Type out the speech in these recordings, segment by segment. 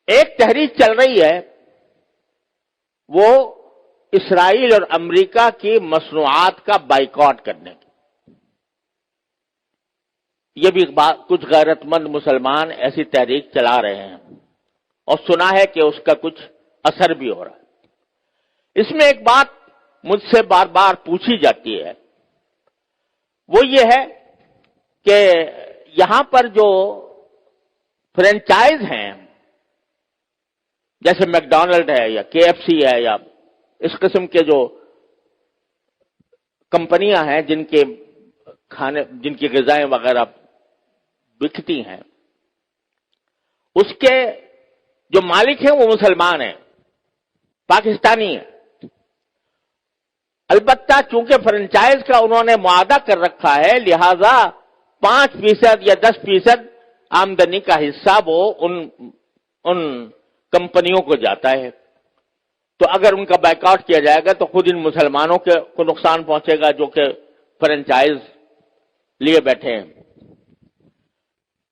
ایک تحریک چل رہی ہے وہ اسرائیل اور امریکہ کی مصنوعات کا بائیکاٹ کرنے کی. یہ بھی کچھ غیرت مند مسلمان ایسی تحریک چلا رہے ہیں اور سنا ہے کہ اس کا کچھ اثر بھی ہو رہا ہے. اس میں ایک بات مجھ سے بار بار پوچھی جاتی ہے، وہ یہ ہے کہ یہاں پر جو فرینچائز ہیں جیسے میک ڈونلڈ ہے یا کے ایف سی ہے یا اس قسم کے جو کمپنیاں ہیں جن کی غذائیں وغیرہ بکتی ہیں، اس کے جو مالک ہیں وہ مسلمان ہیں، پاکستانی ہیں. البتہ چونکہ فرنچائز کا انہوں نے معاہدہ کر رکھا ہے، لہذا 5% یا 10% آمدنی کا حصہ وہ ان کمپنیوں کو جاتا ہے. تو اگر ان کا بائیکاٹ کیا جائے گا تو خود ان مسلمانوں کو نقصان پہنچے گا جو کہ فرنچائز لیے بیٹھے ہیں.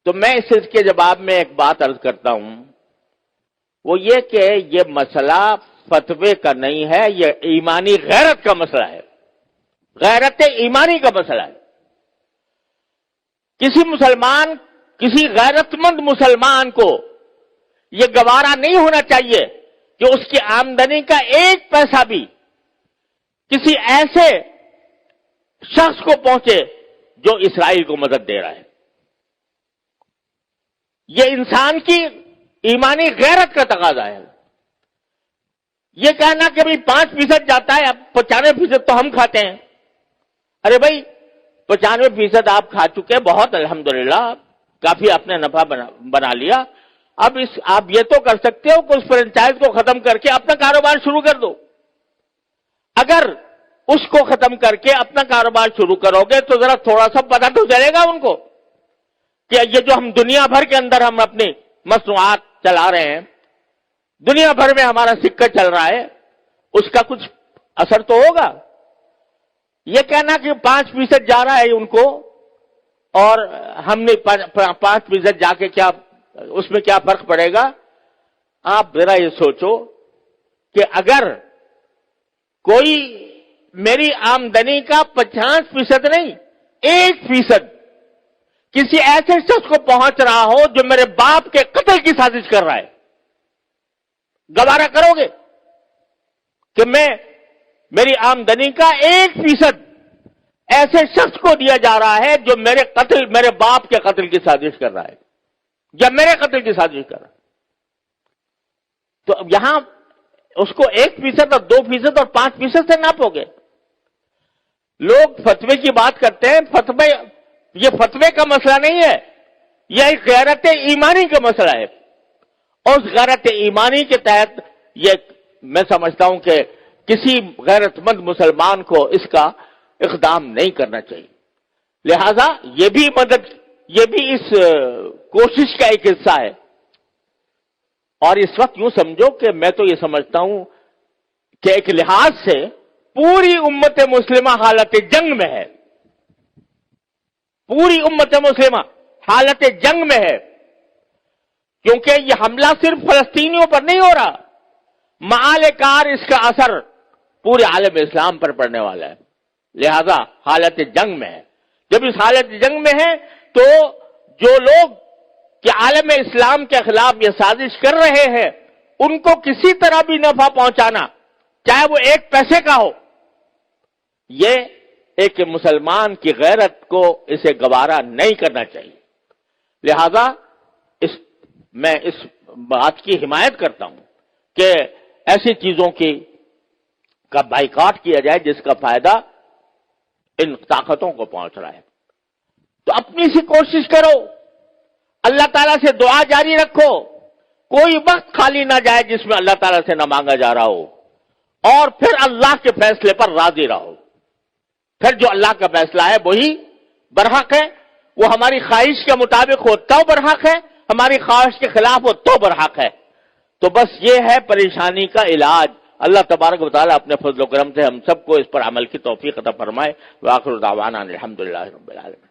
تو میں اس کے جواب میں ایک بات عرض کرتا ہوں، وہ یہ کہ یہ مسئلہ فتوے کا نہیں ہے، یہ ایمانی غیرت کا مسئلہ ہے، غیرت ایمانی کا مسئلہ ہے. کسی غیرت مند مسلمان کو یہ گوارا نہیں ہونا چاہیے کہ اس کی آمدنی کا 1 پیسہ بھی کسی ایسے شخص کو پہنچے جو اسرائیل کو مدد دے رہا ہے. یہ انسان کی ایمانی غیرت کا تقاضا ہے. یہ کہنا کہ بھئی 5% جاتا ہے، اب 95% تو ہم کھاتے ہیں. ارے بھائی 95% آپ کھا چکے، بہت الحمدللہ، کافی آپ نے نفع بنا لیا. اب آپ یہ تو کر سکتے ہو کہ اس فرنچائز کو ختم کر کے اپنا کاروبار شروع کر دو. اگر اس کو ختم کر کے اپنا کاروبار شروع کرو گے تو ذرا تھوڑا سا پتہ تو چلے گا ان کو کہ یہ جو ہم دنیا بھر کے اندر ہم اپنی مصنوعات چلا رہے ہیں، دنیا بھر میں ہمارا سکہ چل رہا ہے، اس کا کچھ اثر تو ہوگا. یہ کہنا کہ 5% جا رہا ہے ان کو اور ہم نے 5% جا کے کیا اس میں کیا فرق پڑے گا. آپ ذرا یہ سوچو کہ اگر کوئی میری آمدنی کا 50% نہیں 1% کسی ایسے شخص کو پہنچ رہا ہو جو میرے باپ کے قتل کی سازش کر رہا ہے، گوارا کرو گے کہ میری آمدنی کا 1% ایسے شخص کو دیا جا رہا ہے جو میرے باپ کے قتل کی سازش کر رہا ہے یا میرے قتل کی سازش کر رہا ہے؟ تو اب یہاں اس کو 1% اور 2% اور 5% سے ناپو گے. لوگ فتوے کی بات کرتے ہیں، یہ فتوے کا مسئلہ نہیں ہے، یہ ایک غیرت ایمانی کا مسئلہ ہے. اور اس غیرت ایمانی کے تحت یہ میں سمجھتا ہوں کہ کسی غیرت مند مسلمان کو اس کا اقدام نہیں کرنا چاہیے. لہذا یہ بھی اس کوشش کا ایک حصہ ہے. اور اس وقت یوں سمجھو کہ میں تو یہ سمجھتا ہوں کہ ایک لحاظ سے پوری امت مسلمہ حالت جنگ میں ہے، پوری امت مسلمہ حالت جنگ میں ہے، کیونکہ یہ حملہ صرف فلسطینیوں پر نہیں ہو رہا، معال کار اس کا اثر پورے عالم اسلام پر پڑنے والا ہے. لہذا حالت جنگ میں ہے. جب اس حالت جنگ میں ہے تو جو لوگ کہ عالم اسلام کے خلاف یہ سازش کر رہے ہیں ان کو کسی طرح بھی نفع پہنچانا، چاہے وہ 1 پیسے کا ہو، یہ ایک مسلمان کی غیرت کو اسے گوارا نہیں کرنا چاہیے. لہذا میں اس بات کی حمایت کرتا ہوں کہ ایسی چیزوں کا بائیکاٹ کیا جائے جس کا فائدہ ان طاقتوں کو پہنچ رہا ہے. تو اپنی سی کوشش کرو، اللہ تعالیٰ سے دعا جاری رکھو، کوئی وقت خالی نہ جائے جس میں اللہ تعالیٰ سے نہ مانگا جا رہا ہو، اور پھر اللہ کے فیصلے پر راضی رہو. پھر جو اللہ کا فیصلہ ہے وہی برحق ہے، وہ ہماری خواہش کے مطابق ہو تو برحق ہے، ہماری خواہش کے خلاف ہو تو برحق ہے. تو بس یہ ہے پریشانی کا علاج. اللہ تبارک و تعالیٰ اپنے فضل و کرم سے ہم سب کو اس پر عمل کی توفیق عطا فرمائے. وآخر دعوانا الحمدللہ رب العالمین.